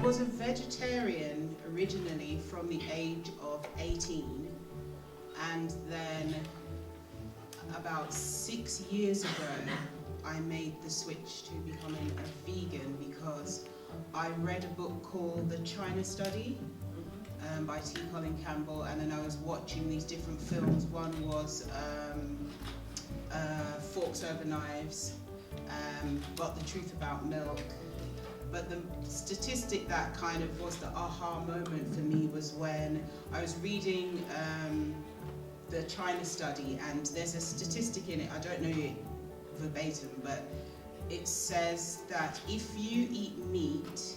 was a vegetarian originally from the age of 18, and then about 6 years ago I made the switch to becoming a vegan because I read a book called The China Study by T. Colin Campbell, and then I was watching these different films. One was Forks Over Knives, But the Truth About Milk. But the statistic that kind of was the aha moment for me was when I was reading The China Study, and there's a statistic in it, I don't know it verbatim, but it says that if you eat meat,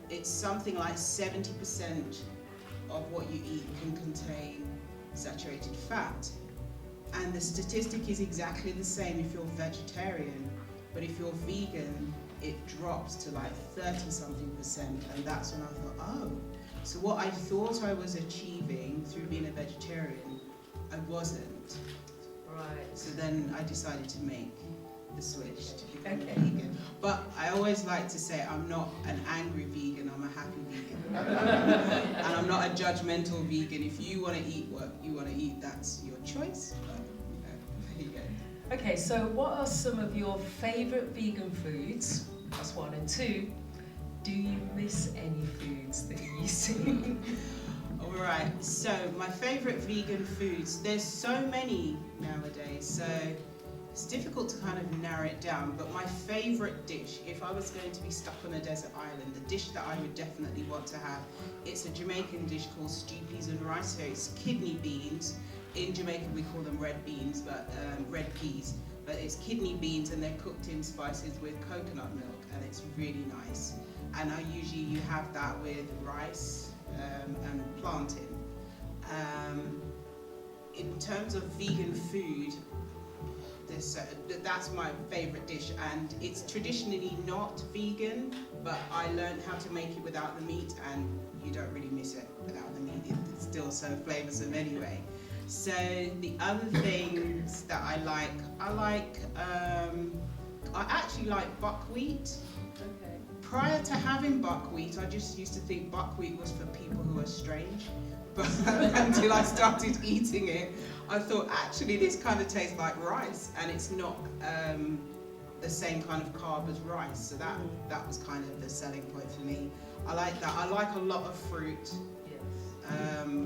it's something like 70% of what you eat can contain saturated fat. And the statistic is exactly the same if you're vegetarian, but if you're vegan, it drops to like 30-something%, and that's when I thought, oh, so what I thought I was achieving through being a vegetarian, I wasn't. Right. So then I decided to make the switch to become a vegan. But I always like to say I'm not an angry vegan, I'm a happy vegan. And I'm not a judgmental vegan. If you want to eat what you want to eat, that's your choice. But, there you go. Okay, so what are some of your favourite vegan foods? That's one. And two, do you miss any foods that you used to? Alright, so my favourite vegan foods, there's so many nowadays, so it's difficult to kind of narrow it down, but my favourite dish, if I was going to be stuck on a desert island, the dish that I would definitely want to have, it's a Jamaican dish called stew peas and rice. So it's kidney beans. In Jamaica we call them red beans, but red peas. But it's kidney beans and they're cooked in spices with coconut milk, and it's really nice. And I usually have that with rice and plantain. In terms of vegan food, that's my favourite dish, and it's traditionally not vegan, but I learned how to make it without the meat, and you don't really miss it without the meat. It's still so flavoursome anyway. So the other things that I actually like buckwheat. Okay. Prior to having buckwheat, I just used to think buckwheat was for people who are strange. But until I started eating it, I thought actually this kind of tastes like rice, and it's not the same kind of carb as rice. So that was kind of the selling point for me. I like that. I like a lot of fruit.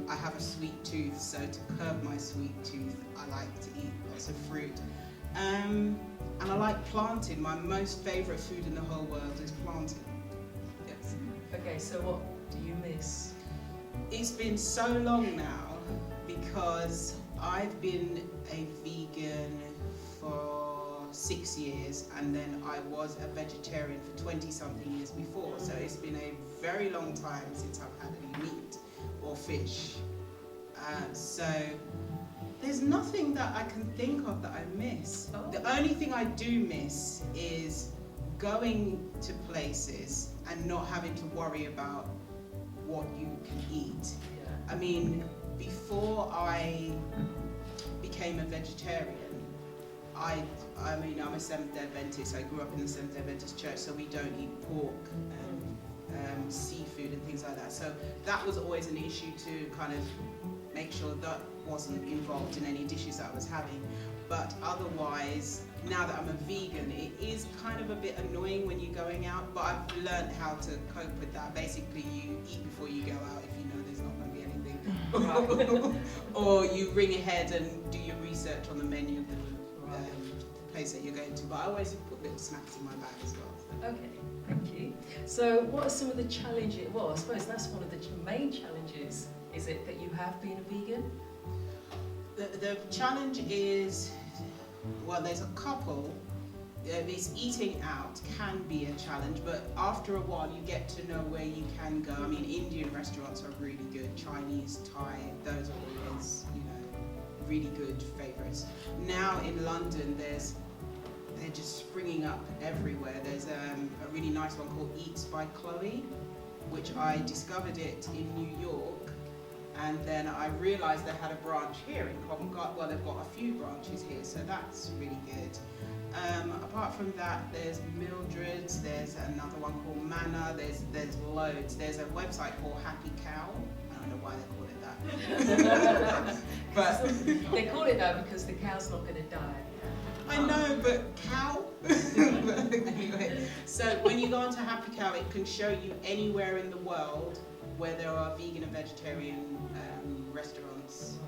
I have a sweet tooth, so to curb my sweet tooth, I like to eat lots of fruit. And I like plantain. My most favourite food in the whole world is plantain. Yes. Okay, so what do you miss? It's been so long now because I've been a vegan for 6 years, and then I was a vegetarian for 20-something years before. So it's been a very long time since I've had any meat or fish. So there's nothing that I can think of that I miss. Oh. The only thing I do miss is going to places and not having to worry about what you can eat. Yeah. I mean, before I became a vegetarian, I'm a Seventh-day Adventist. I grew up in the Seventh-day Adventist church, so we don't eat pork and seafood and things like that. So that was always an issue to kind of make sure that wasn't involved in any dishes that I was having. But otherwise, now that I'm a vegan, it is kind of a bit annoying when you're going out, but I've learned how to cope with that. Basically, you eat before you go out if you know there's not going to be anything. Or you ring ahead and do your research on the menu of the place that you're going to. But I always put little snacks in my bag as well. Okay, thank you. So what are some of the challenges? Well, I suppose that's one of the main challenges. Is it that you have been a vegan? The challenge is, well, there's a couple. This eating out can be a challenge, but after a while you get to know where you can go. I mean, Indian restaurants are really good, Chinese, Thai, those are always, really good favourites. Now in London, they're just springing up everywhere. There's a really nice one called Eats by Chloe, which I discovered it in New York. And then I realised they had a branch here in Covent Garden. Well, they've got a few branches here, so that's really good. Apart from that, there's Mildred's, there's another one called Manna, there's loads. There's a website called Happy Cow. I don't know why they call it that. But they call it that because the cow's not going to die. I know, but cow? Anyway, so when you go onto Happy Cow, it can show you anywhere in the world where there are vegan and vegetarian restaurants,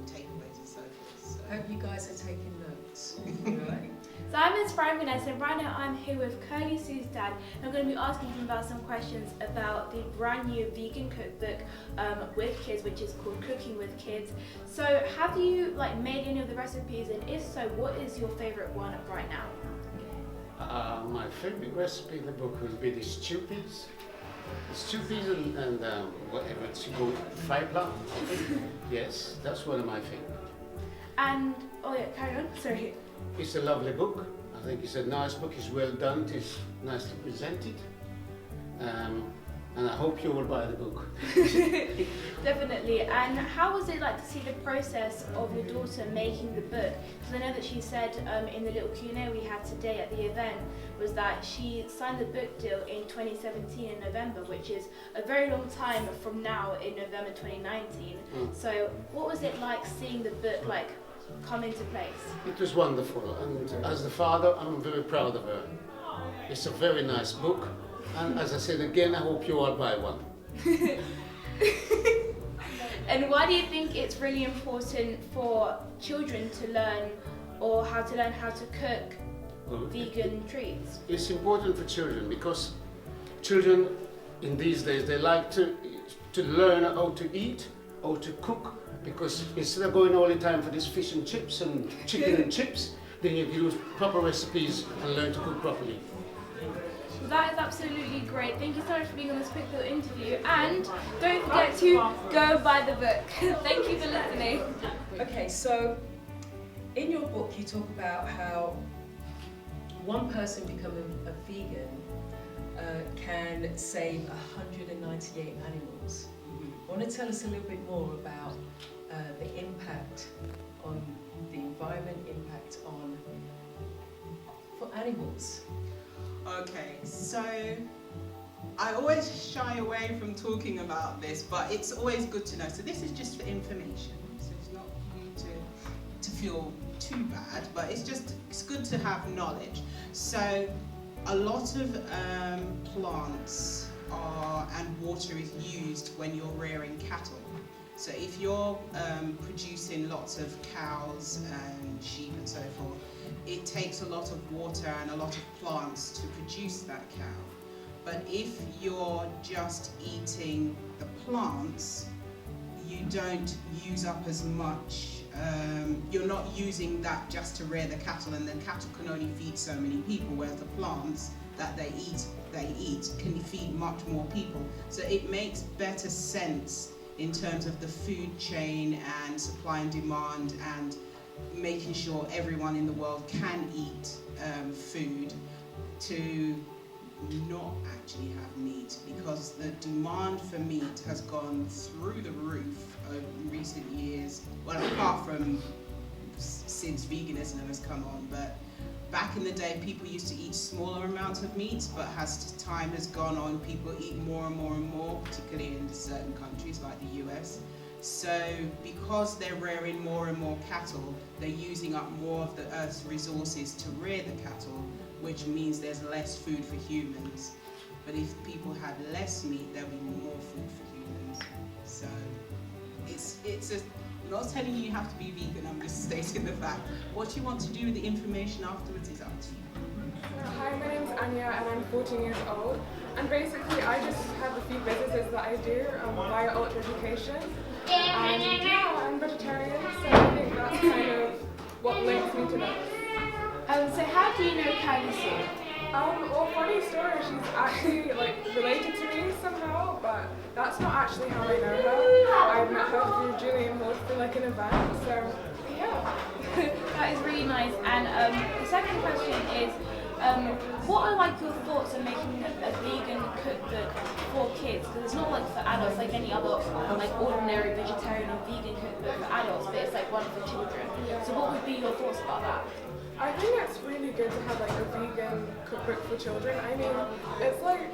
takeaways and so forth. So. Hope you guys are taking notes. Right? So I'm Ms. Vanessa, and right now I'm here with Kirly-Sue's dad, and I'm going to be asking him about some questions about the brand new vegan cookbook with kids, which is called Cooking with Kids. So have you made any of the recipes, and if so, what is your favourite one right now? My favourite recipe in the book will be the stew peas. The stew peas and whatever to go fried plant. Yes, that's one of my favourites. And, oh yeah, carry on, sorry. It's a lovely book. I think it's a nice book. It's well done. It's nicely presented. And I hope you will buy the book. Definitely. And how was it like to see the process of your daughter making the book? Because I know that she said in the little Q&A we had today at the event was that she signed the book deal in 2017 in November, which is a very long time from now in November 2019. So what was it like seeing the book come into place? It was wonderful, and as the father, I'm very proud of her. It's a very nice book, and as I said again, I hope you all buy one. And why do you think it's really important for children to learn how to cook vegan treats? It's important for children because children in these days, they like to learn how to eat, how to cook, because instead of going all the time for this fish and chips and chicken and chips, then you use proper recipes and learn to cook properly. Well, that is absolutely great. Thank you so much for being on this quick little interview, and don't forget to go buy the book. Thank you for listening. Okay, so in your book you talk about how one person becoming a vegan can save 198 animals. Want to tell us a little bit more about the impact on the environment, impact for animals? Okay, so I always shy away from talking about this, but it's always good to know. So this is just for information, so it's not for you to feel too bad, but it's good to have knowledge. So a lot of plants and water is used when you're rearing cattle. So if you're producing lots of cows and sheep and so forth, it takes a lot of water and a lot of plants to produce that cow. But if you're just eating the plants, you don't use up as much. You're not using that just to rear the cattle, and the cattle can only feed so many people, whereas the plants that they eat can feed much more people. So it makes better sense in terms of the food chain and supply and demand, and making sure everyone in the world can eat food, to not actually have meat, because the demand for meat has gone through the roof over recent years. Well, apart from since veganism has come on, but back in the day people used to eat smaller amounts of meat, but as time has gone on, people eat more and more and more, particularly in certain countries like the US. So because they're rearing more and more cattle, they're using up more of the earth's resources to rear the cattle, which means there's less food for humans. But if people had less meat, there'll be more food for humans. So I'm not telling you have to be vegan, I'm just stating the fact. What you want to do with the information afterwards is up to you. Hi, my name's Anya and I'm 14 years old. And basically I just have a few businesses that I do via Ultra Education. And yeah, I'm vegetarian, so I think that's kind of what links me to that. So how do you know Kirly-Sue? Well, funny story, she's actually related to me somehow, but that's not actually how I know her. I met her through Julian Hall for an event, so yeah. That is really nice. And the second question is, what are your thoughts on making a vegan cookbook for kids? Because it's not for adults like any other ordinary vegetarian or vegan cookbook for adults, but it's one for children. So what would be your thoughts about that? I think it's really good to have like a vegan cookbook for children. I mean, it's like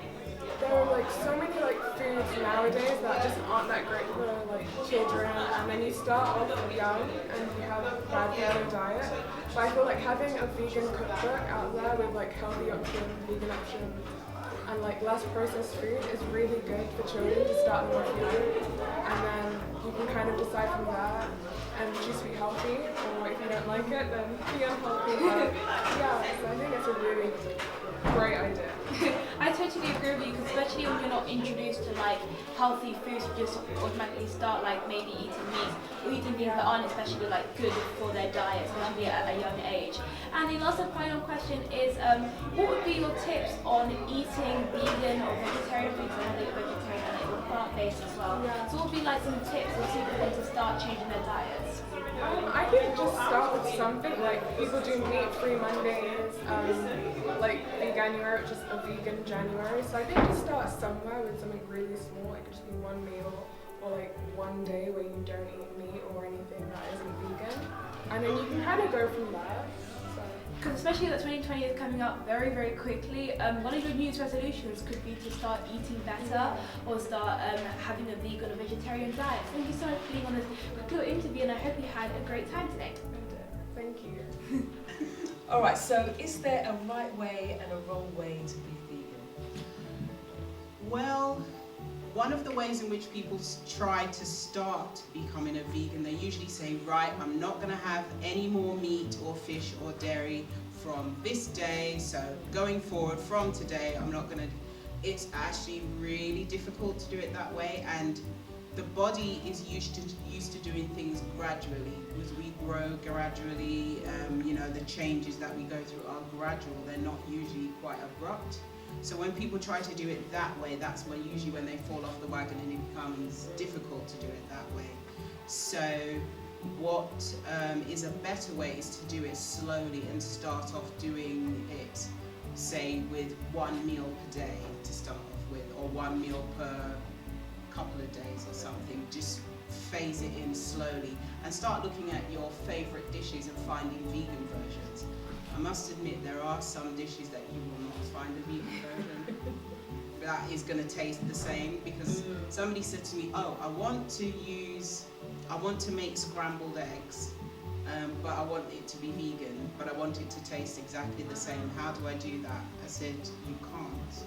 there are like so many like foods nowadays that just aren't that great for like children, and then you start off young and you have bad for your diet. But I feel like having a vegan cookbook out there with like healthy options, vegan options, and like less processed food is really good for children to start them off young, and then you can kind of decide from there and choose to be healthy, or if you don't like it, then be unhealthy. But yeah, so I think it's a really great idea. I totally agree with you, because especially when you're not introduced to like healthy foods, you just automatically start like maybe eating meat or eating things that aren't especially like good for their diet, especially at a young age. And the last and final question is, what would be your tips on eating vegan or vegetarian foods? I know that you're vegetarian and that you're plant-based as well. Yeah. So what would be like some tips or people want to start changing their diets? I think just start with something, like people do meat-free Mondays, like Veganuary, which is a vegan January. So I think just start somewhere with something really small. It could just be one meal or like one day where you don't eat meat or anything that isn't vegan. And then you can kind of go from there. Because especially that 2020 is coming up very, very quickly. One of your New Year's resolutions could be to start eating better or start having a vegan or vegetarian diet. Thank you so much for being on this quick little interview, and I hope you had a great time today. Thank you. All right, so is there a right way and a wrong way to be vegan? Well, one of the ways in which people try to start becoming a vegan, they usually say, right, I'm not going to have any more meat or fish or dairy from this day, so going forward from today, I'm not going to. It's actually really difficult to do it that way, and the body is used to doing things gradually. As we grow gradually, the changes that we go through are gradual. They're not usually quite abrupt. So when people try to do it that way, that's when they fall off the wagon and it becomes difficult to do it that way. So what is a better way is to do it slowly and start off doing it, say, with one meal per day to start off with, or one meal per couple of days or something. Just phase it in slowly and start looking at your favorite dishes and finding vegan versions. I must admit, there are some dishes that you will not find a vegan version that is going to taste the same, because somebody said to me, oh, I want to make scrambled eggs, but I want it to be vegan, but I want it to taste exactly the same. How do I do that? I said, you can't,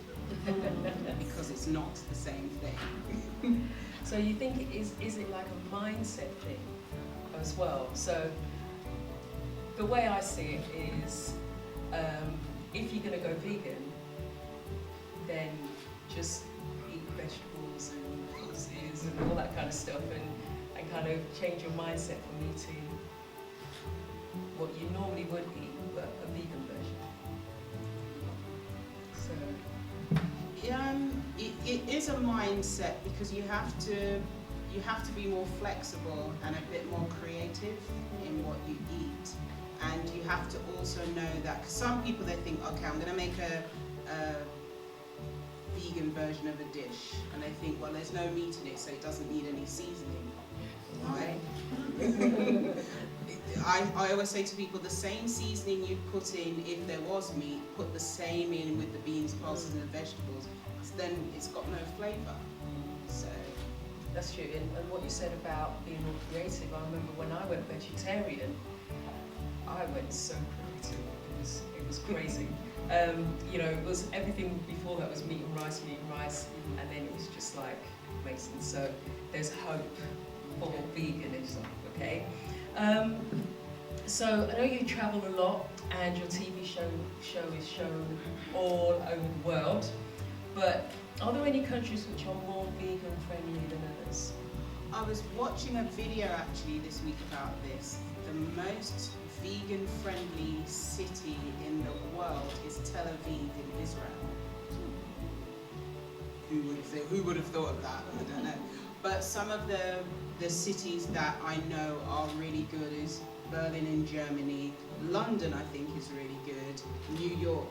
because it's not the same thing. So you think is it like a mindset thing as well? So the way I see it is, if you're going to go vegan, then just eat vegetables and pulses and all that kind of stuff, and kind of change your mindset from eating what you normally would eat, but a vegan version. So it is a mindset, because you have to be more flexible and a bit more creative in what you eat. And you have to also know that, cause some people, they think, okay, I'm going to make a vegan version of a dish, and they think, well, there's no meat in it, so it doesn't need any seasoning, right? I always say to people, the same seasoning you'd put in if there was meat, put the same in with the beans, pulses, and the vegetables, because then it's got no flavour. So that's true. And what you said about being more creative, I remember when I went vegetarian, I went so creative. It was crazy. It was everything before that was meat and rice, and then it was just like amazing. So there's hope for veganism, okay? So I know you travel a lot, and your TV show is shown all over the world, but are there any countries which are more vegan friendly than others? I was watching a video actually this week about this. The most vegan friendly city in the world is Tel Aviv in Israel. Who would have thought of that? I don't know. But some of the cities that I know are really good is Berlin in Germany. London, I think, is really good. New York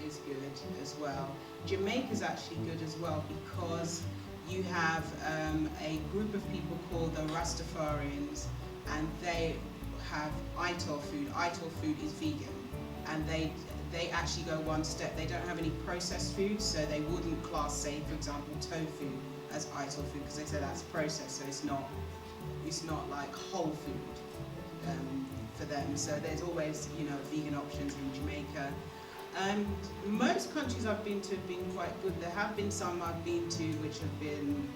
is good as well. Jamaica's actually good as well, because you have a group of people called the Rastafarians, and they have Ital food. Ital food is vegan. and they actually go one step. They don't have any processed foods, so they wouldn't class, say, for example, tofu as idle food, because they say that's processed, so it's not like whole food for them. So there's always, vegan options in Jamaica. And most countries I've been to have been quite good. There have been some I've been to which have been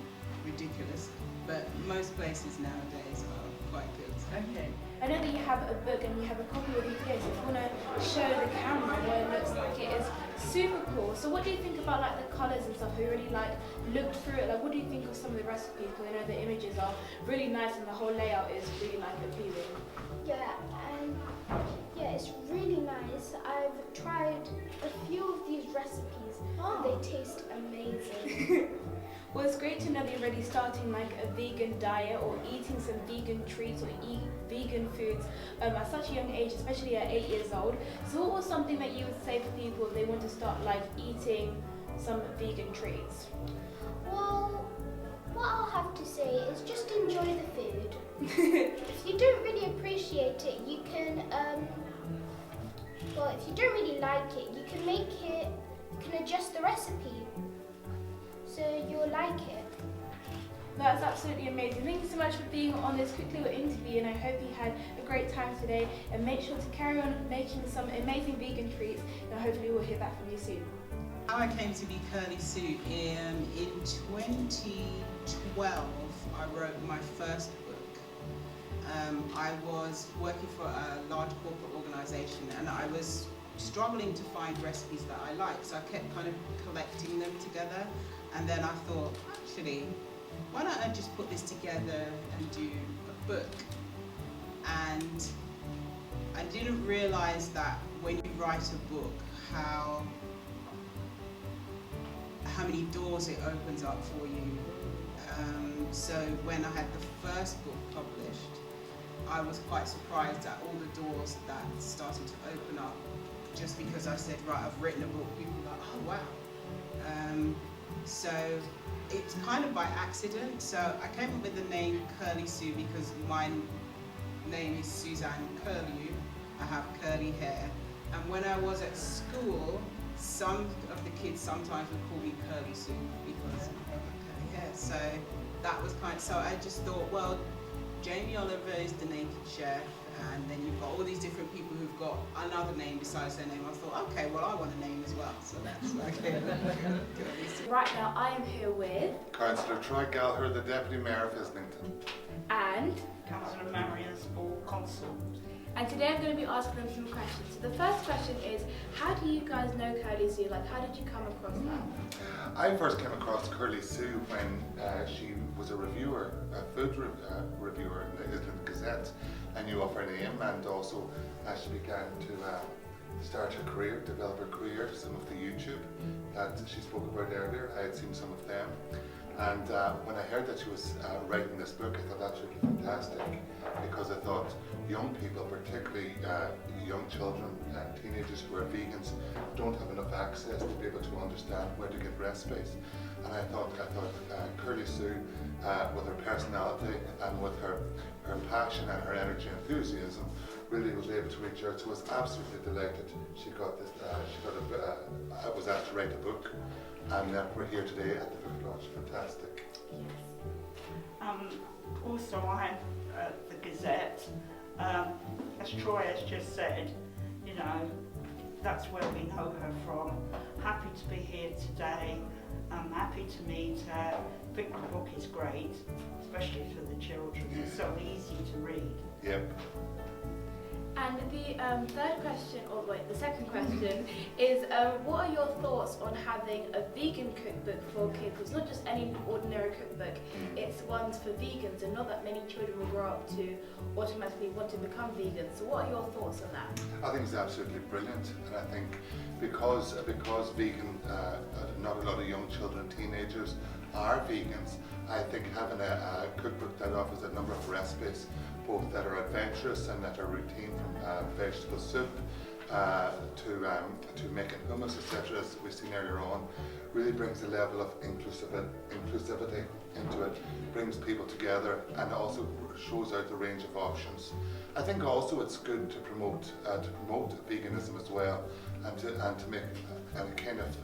ridiculous, but most places nowadays are quite good. Okay. I know that you have a book and you have a copy with you today, so if you want to show the camera what it looks like, it is super cool. So what do you think about like the colours and stuff? Have you really looked through it? Like, what do you think of some of the recipes? Because I know the images are really nice and the whole layout is really appealing. Yeah, it's really nice. I've tried a few of these recipes and they taste amazing. Well, it's great to know that you're already starting like a vegan diet or eating some vegan treats or eat vegan foods at such a young age, especially at 8 years old. So what was something that you would say for people if they want to start eating some vegan treats? Well, what I'll have to say is just enjoy the food. If you don't really appreciate it, you can, if you don't really like it, you can adjust the recipe so you'll like it. That's absolutely amazing. Thank you so much for being on this quick little interview, and I hope you had a great time today, and make sure to carry on making some amazing vegan treats, and hopefully we'll hear back from you soon. How I came to be Kirly-Sue, in 2012 I wrote my first book. I was working for a large corporate organisation, and I was struggling to find recipes that I liked, so I kept kind of collecting them together, and then I thought, actually, why don't I just put this together and do a book? And I didn't realise that when you write a book, how many doors it opens up for you. So when I had the first book published, I was quite surprised at all the doors that started to open up just because I said, right, I've written a book. People were like, oh wow. So it's kind of by accident. So I came up with the name Kirly-Sue because my name is Suzanne Kirly. I have curly hair. And when I was at school, some of the kids sometimes would call me Kirly-Sue because I have curly hair. So that was so I just thought, well, Jamie Oliver is the naked chef, and then you've got all these different people who've got another name besides their name. I thought, okay, well, I want a name as well, so that's okay. Right now, I am here with Councillor Gallagher, the Deputy Mayor of Islington. and Councillor Marian, Spall, Consort. And today I'm going to be asking them some questions. So the first question is, how do you guys know Kirly-Sue? How did you come across that? I first came across Kirly-Sue when she was a reviewer, a food reviewer in the Islington Gazette. I knew of her name, and also she began to start her career, develop her career to some of the YouTube that she spoke about earlier. I had seen some of them. And when I heard that she was writing this book, I thought that should be fantastic, because I thought young people, particularly young children, teenagers who are vegans, don't have enough access to be able to understand where to get recipes. And I thought Kirly-Sue, with her personality and with her passion and her energy and enthusiasm, really was able to reach out. So I was absolutely delighted she got this. I was asked to write a book. And we're here today at the book launch. Fantastic. Also, I have the Gazette. As Troy has just said, that's where we know her from. Happy to be here today. I'm happy to meet her. I think the book is great, especially for the children. It's so easy to read. Yep. And the the second question is, what are your thoughts on having a vegan cookbook for kids? It's not just any ordinary cookbook, it's ones for vegans, and not that many children will grow up to automatically want to become vegan. So what are your thoughts on that? I think it's absolutely brilliant, and I think because vegan, not a lot of young children, teenagers are vegans, I think having a cookbook that offers a number of recipes, both that are adventurous and that are routine, from vegetable soup to making hummus, etc., as we've seen earlier on, really brings a level of inclusivity into it, brings people together, and also shows out the range of options. I think also it's good to promote veganism as well, and to make and kind of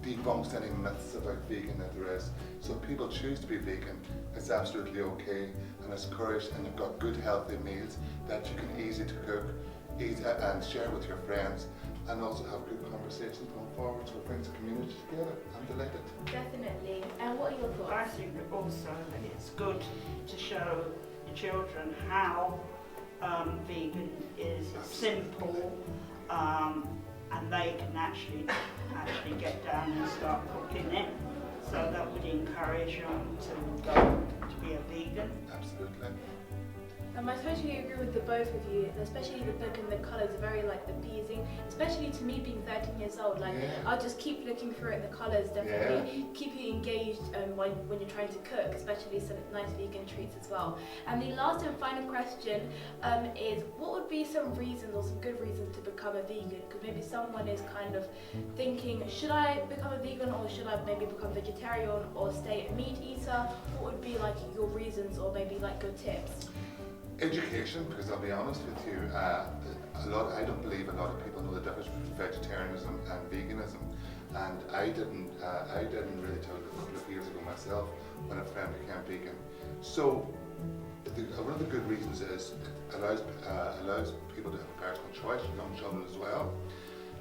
debunks any myths about vegan that there is. So if people choose to be vegan, it's absolutely okay, and it's encouraged, and you've got good healthy meals that you can easy to cook, eat and share with your friends, and also have good conversations going forward, so it brings the community together. I'm delighted. Definitely. And what are your thoughts? I think also that it's good to show the children how vegan is simple, and they can actually get down and start cooking it. So that would encourage them to go to be a vegan. Absolutely. I totally agree with the both of you, especially the book and the colours are very like appeasing, especially to me being 13 years old. Like I'll just keep looking through it. The colours definitely keep you engaged when you're trying to cook, especially some nice vegan treats as well. And the last and final question is, what would be some reasons or some good reasons to become a vegan? Because maybe someone is kind of thinking, should I become a vegan, or should I maybe become vegetarian or stay a meat eater? What would be like your reasons, or maybe like good tips? Education, because I'll be honest with you, I don't believe a lot of people know the difference between vegetarianism and veganism, and I didn't really till a couple of years ago myself when a friend became vegan. So one of the good reasons is it allows people to have a personal choice, young children as well.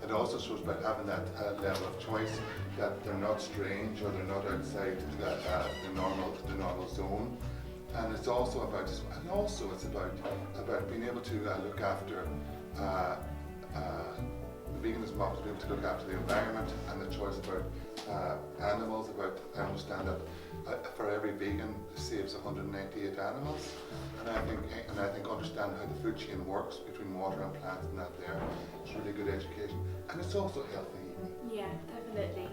It also shows about having that level of choice, that they're not strange or they're not outside the normal zone. And it's also about, being able to look after, veganism offers being able to look after the environment, and the choice about animals. I understand that for every vegan saves 198 animals, and I think understand how the food chain works between water and plants and that there. It's really good education, and it's also healthy eating. Yeah, definitely.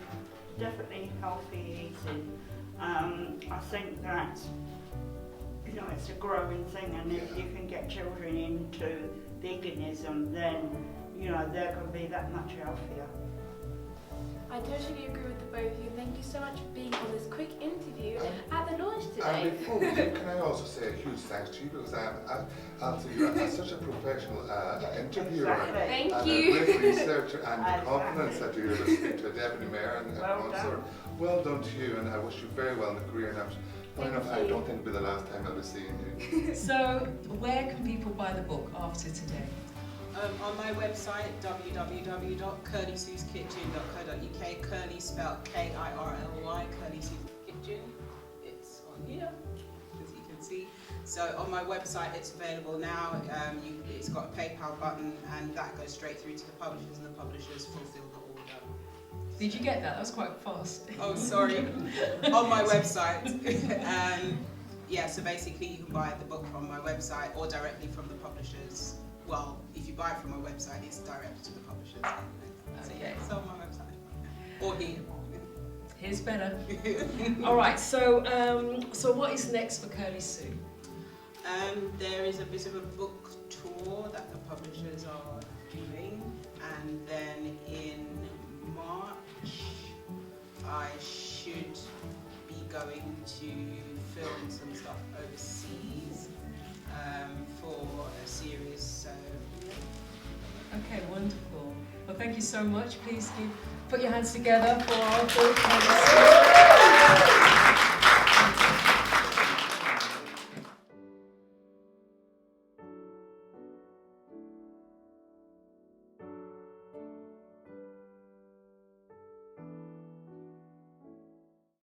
Definitely healthy eating. I think that it's a growing thing, and if you can get children into veganism, then they're going to be that much healthier. I totally agree with the both of you. Thank you so much for being on this quick interview at the launch today. And before we do, can I also say a huge thanks to you, because you're such a professional interviewer. Thank and you. a great researcher, and the confidence that you're able to speak to a deputy mayor and Consort. Well done to you, and I wish you very well in the career. And I don't think it'll be the last time I'll be seeing you. So, where can people buy the book after today? On my website, www.kirlysueskitchen.co.uk, Kirly spelled Kirly, Kirly-Sue's Kitchen. It's on here, as you can see. So on my website, it's available now. It's got a PayPal button, and that goes straight through to the publishers, and the publishers fulfill the order. Did you get that? That was quite fast. Oh, sorry. On my website. So basically you can buy the book from my website or directly from the publishers. Well, if you buy it from my website, it's direct to the publishers. So it's on my website. Or here. Here's better. All right, so what is next for Kirly-Sue? There is a bit of a book tour that the publishers are doing, and then in March I should be going to film some stuff overseas for a series. So okay, wonderful. Well, thank you so much. Please put your hands together for our book.